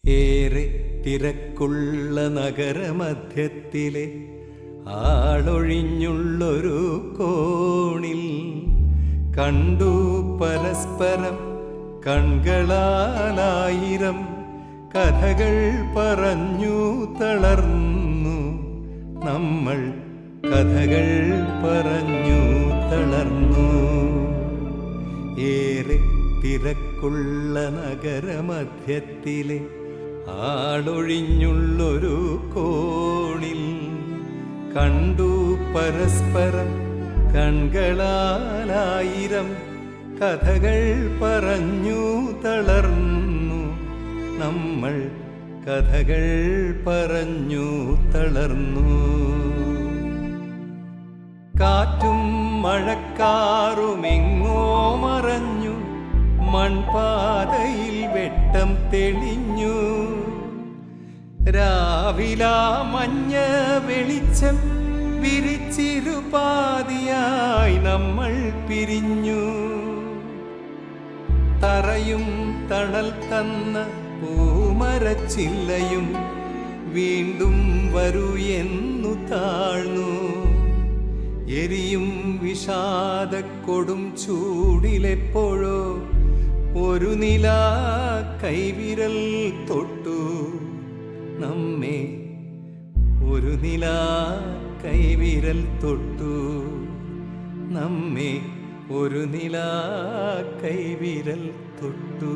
ഏറെ തിരക്കുള്ള നഗരമധ്യത്തിലെ ആളൊഴിഞ്ഞുള്ളൊരു കോണിൽ കണ്ടു പരസ്പരം കൺകളാലായിരം കഥകൾ പറഞ്ഞു തളർന്നു നമ്മൾ. കഥകൾ പറഞ്ഞു തളർന്നു. ഏറെ തിരക്കുള്ള നഗരമധ്യത്തിലെ ആളൊഴിഞ്ഞുള്ളൊരു കോണിൽ കണ്ടു പരസ്പരം കൺകളാലായിരം കഥകൾ പറഞ്ഞു തളർന്നു നമ്മൾ. കഥകൾ പറഞ്ഞു തളർന്നു. കാറ്റും മഴക്കാറുമെങ്ങോ മറഞ്ഞു, മൺപാതയിൽ വെട്ടം തെളിഞ്ഞു. രാവിലാ മഞ്ഞ വെളിച്ചം വിരിച്ചിരുപാതിയായി നമ്മൾ പിരിഞ്ഞു. തറയും തണൽ തന്ന പൂമരച്ചില്ലയും വീണ്ടും വരൂ എന്നു താഴ്ന്നു. എരിയും വിഷാദക്കൊടും ചൂടിലെപ്പോഴോ ഒരു നിലാ കൈവിരൽ തൊട്ടു നമ്മെ. ഒരു നിലാ കൈവിരൽ തൊട്ടു നമ്മെ. ഒരു നിലാ കൈവിരൽ തൊട്ടു.